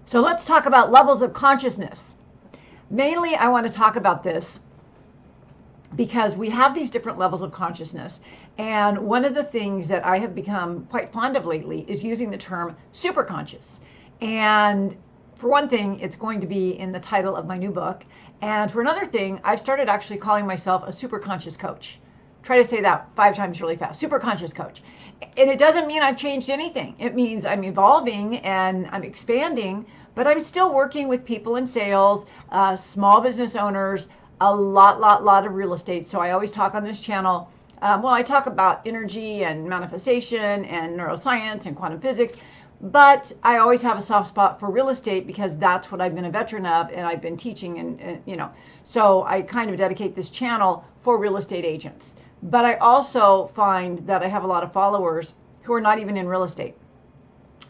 So let's talk about levels of consciousness. Mainly, I want to talk about this because we have these different levels of consciousness. And one of the things that I have become quite fond of lately is using the term superconscious. And for one thing, it's going to be in the title of my new book. And for another thing, I've started actually calling myself a superconscious coach. Try to say that 5 times really fast. Superconscious coach. And it doesn't mean I've changed anything. It means I'm evolving and I'm expanding, but I'm still working with people in sales, small business owners, a lot of real estate. So I always talk on this channel. I talk about energy and manifestation and neuroscience and quantum physics, but I always have a soft spot for real estate because that's what I've been a veteran of and I've been teaching and so I kind of dedicate this channel for real estate agents. But I also find that I have a lot of followers who are not even in real estate.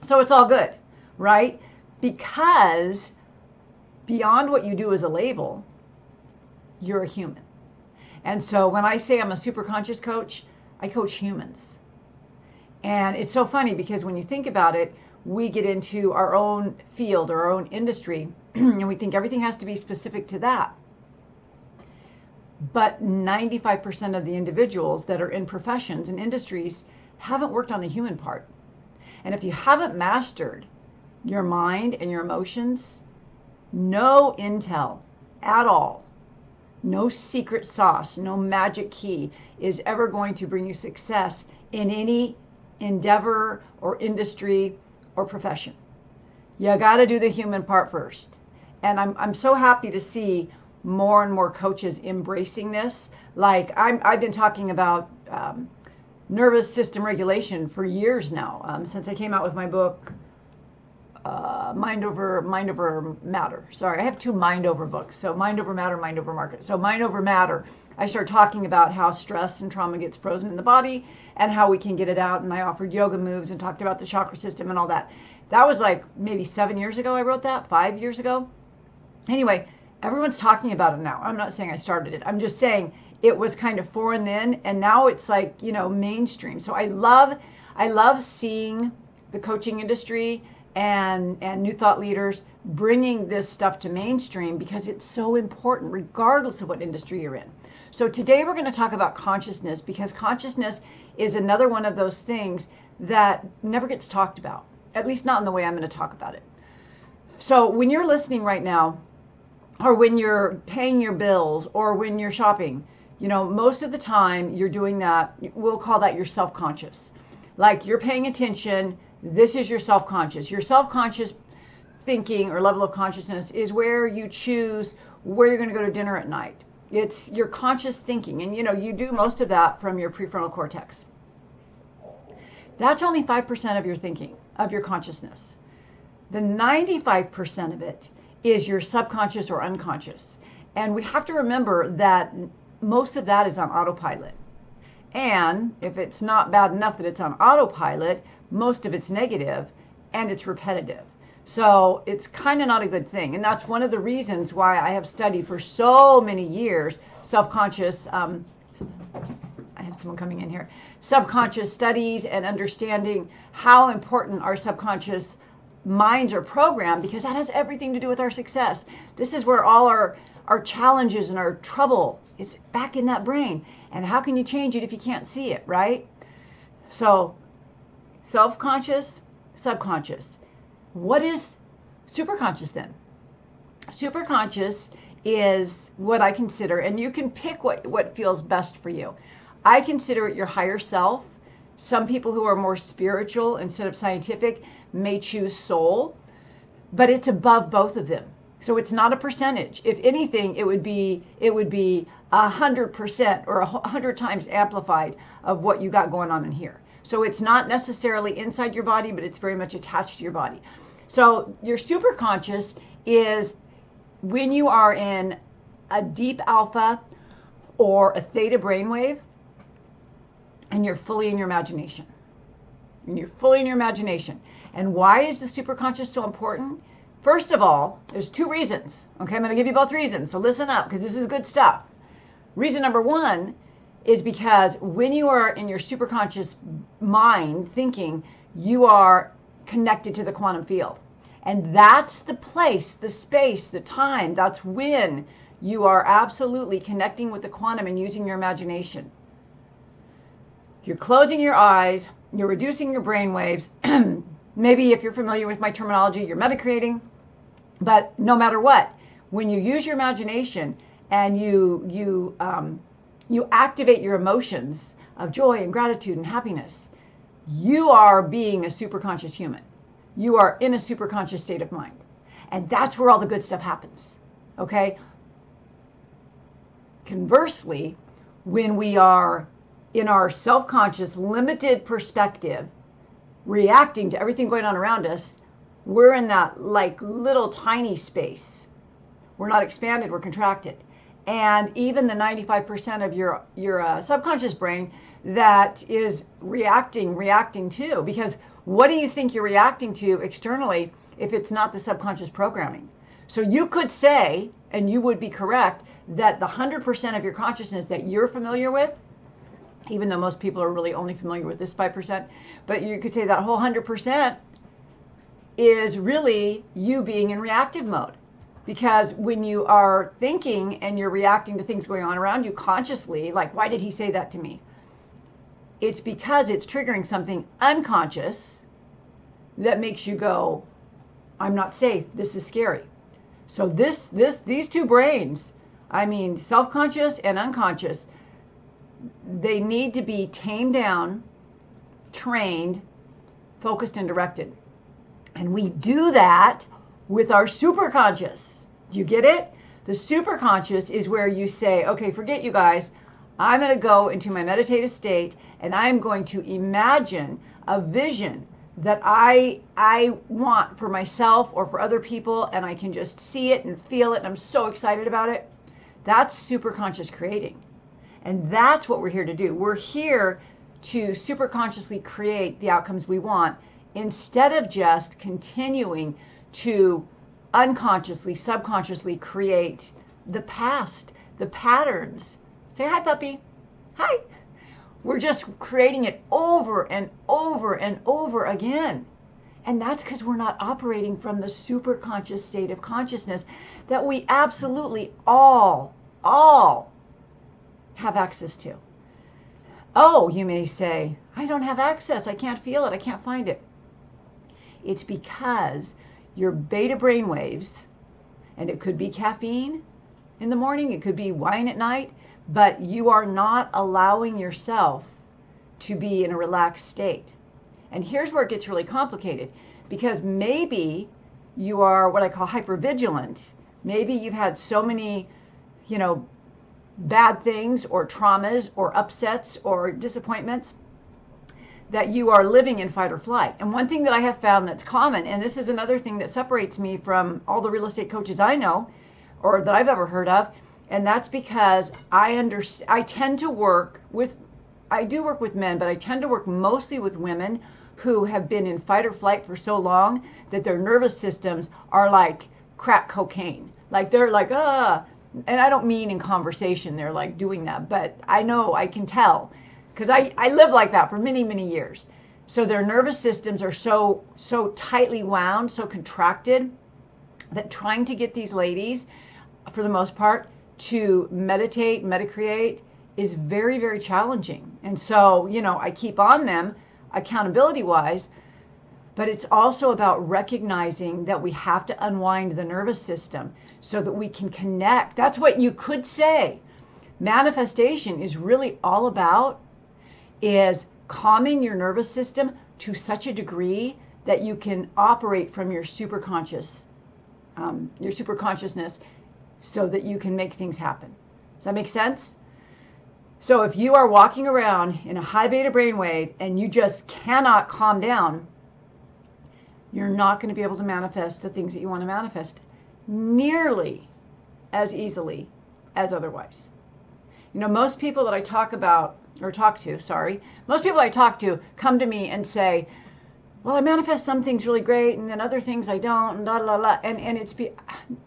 So it's all good, right? Because beyond what you do as a label, you're a human. And so when I say I'm a superconscious coach, I coach humans. And it's so funny because when you think about it, we get into our own field or our own industry and we think everything has to be specific to that. But 95% of the individuals that are in professions and industries haven't worked on the human part. And if you haven't mastered your mind and your emotions, no intel at all, no secret sauce, no magic key is ever going to bring you success in any endeavor or industry or profession. You got to do the human part first. And I'm so happy to see more and more coaches embracing this. Like I've been talking about nervous system regulation for years now, since I came out with my book, Mind Over Matter. Sorry, I have 2 Mind Over books. So Mind Over Matter, Mind Over Market. So Mind Over Matter, I started talking about how stress and trauma gets frozen in the body and how we can get it out. And I offered yoga moves and talked about the chakra system and all that. That was like maybe 7 years ago I wrote that, 5 years ago. Anyway, everyone's talking about it now. I'm not saying I started it. I'm just saying it was kind of foreign then, and now it's like, mainstream. So I love seeing the coaching industry and new thought leaders bringing this stuff to mainstream because it's so important regardless of what industry you're in. So today we're going to talk about consciousness because consciousness is another one of those things that never gets talked about, at least not in the way I'm going to talk about it. So when you're listening right now, or when you're paying your bills, or when you're shopping, most of the time you're doing that, we'll call that your self-conscious. Like you're paying attention, this is your self-conscious. Your self-conscious thinking or level of consciousness is where you choose where you're going to go to dinner at night. It's your conscious thinking. And you do most of that from your prefrontal cortex. That's only 5% of your thinking, of your consciousness. The 95% of it is your subconscious or unconscious. And we have to remember that most of that is on autopilot. And if it's not bad enough that it's on autopilot, most of it's negative and it's repetitive. So it's kind of not a good thing. And that's one of the reasons why I have studied for so many years self-conscious, I have someone coming in here, subconscious studies and understanding how important our subconscious minds are programmed, because that has everything to do with our success. This is where all our challenges and our trouble is back in that brain. And how can you change it if you can't see it, right? So self-conscious, subconscious. What is superconscious then? Superconscious is what I consider, and you can pick what feels best for you. I consider it your higher self. Some people who are more spiritual instead of scientific may choose soul, but it's above both of them. So it's not a percentage. If anything, it would be 100% or 100 times amplified of what you got going on in here. So it's not necessarily inside your body, but it's very much attached to your body. So your superconscious is when you are in a deep alpha or a theta brainwave, and you're fully in your imagination. And why is the superconscious so important? First of all, there's 2 reasons. Okay, I'm going to give you both reasons. So listen up, because this is good stuff. Reason number 1 is because when you are in your superconscious mind thinking, you are connected to the quantum field. And that's the place, the space, the time. That's when you are absolutely connecting with the quantum and using your imagination. You're closing your eyes, you're reducing your brain waves. Maybe if you're familiar with my terminology, you're metacreating. But no matter what, when you use your imagination and you activate your emotions of joy and gratitude and happiness, you are being a superconscious human. You are in a superconscious state of mind. And that's where all the good stuff happens. Okay? Conversely, when we are in our self-conscious, limited perspective, reacting to everything going on around us, we're in that like little tiny space. We're not expanded, we're contracted. And even the 95% of your subconscious brain that is reacting to, because what do you think you're reacting to externally if it's not the subconscious programming? So you could say, and you would be correct, that the 100% of your consciousness that you're familiar with, even though most people are really only familiar with this 5%, but you could say that whole 100% is really you being in reactive mode. Because when you are thinking and you're reacting to things going on around you consciously, like, why did he say that to me? It's because it's triggering something unconscious that makes you go, I'm not safe, this is scary. So these two brains, I mean, self-conscious and unconscious, they need to be tamed down, trained, focused, and directed. And we do that with our superconscious. Do you get it? The superconscious is where you say, okay, forget you guys. I'm going to go into my meditative state and I'm going to imagine a vision that I want for myself or for other people, and I can just see it and feel it and I'm so excited about it. That's superconscious creating. And that's what we're here to do. We're here to superconsciously create the outcomes we want instead of just continuing to unconsciously, subconsciously create the past, the patterns. Say hi, puppy. Hi. We're just creating it over and over and over again. And that's because we're not operating from the superconscious state of consciousness that we absolutely all have access to. Oh, you may say, I don't have access. I can't feel it. I can't find it. It's because your beta brain waves, and it could be caffeine in the morning, it could be wine at night, but you are not allowing yourself to be in a relaxed state. And here's where it gets really complicated, because maybe you are what I call hypervigilant. Maybe you've had so many, bad things or traumas or upsets or disappointments that you are living in fight or flight. And one thing that I have found that's common, and this is another thing that separates me from all the real estate coaches I know or that I've ever heard of, and that's because I do work with men, but I tend to work mostly with women who have been in fight or flight for so long that their nervous systems are like crack cocaine. Like they're like, and I don't mean in conversation they're like doing that, but I know, I can tell, because I lived like that for many, many years. So their nervous systems are so tightly wound, so contracted, that trying to get these ladies, for the most part, to meditate, metacreate is very, very challenging. And so, I keep on them accountability-wise, but it's also about recognizing that we have to unwind the nervous system so that we can connect. That's what you could say manifestation is really all about, is calming your nervous system to such a degree that you can operate from your superconsciousness so that you can make things happen. Does that make sense? So if you are walking around in a high beta brainwave and you just cannot calm down, you're not going to be able to manifest the things that you want to manifest nearly as easily as otherwise. Most people that I talk to come to me and say, well, I manifest some things really great and then other things I don't, and la la la. And it's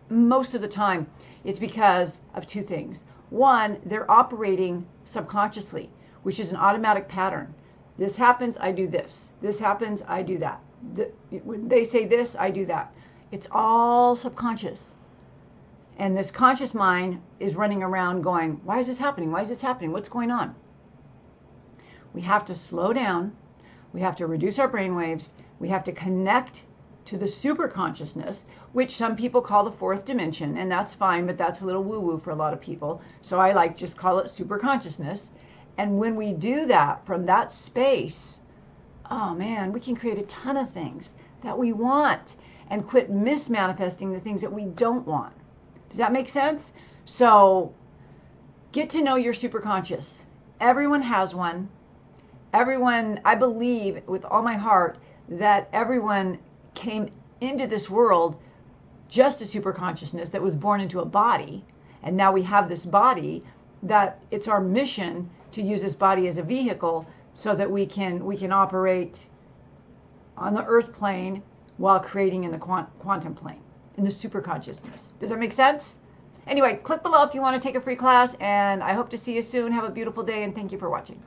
most of the time it's because of two things. One, they're operating subconsciously, which is an automatic pattern. This happens, I do this. This happens, I do that. When they say this, I do that. It's all subconscious. And this conscious mind is running around going, why is this happening? Why is this happening? What's going on? We have to slow down. We have to reduce our brain waves. We have to connect to the super consciousness, which some people call the fourth dimension, and that's fine, but that's a little woo-woo for a lot of people. So I like just call it super consciousness. And when we do that from that space, oh man, we can create a ton of things that we want and quit mismanifesting the things that we don't want. Does that make sense? So get to know your superconscious. Everyone has one. Everyone, I believe with all my heart that everyone came into this world just a superconsciousness that was born into a body. And now we have this body that it's our mission to use this body as a vehicle so that we can operate on the earth plane while creating in the quantum plane, in the super consciousness. Does that make sense? Anyway, click below if you want to take a free class, and I hope to see you soon. Have a beautiful day, and thank you for watching.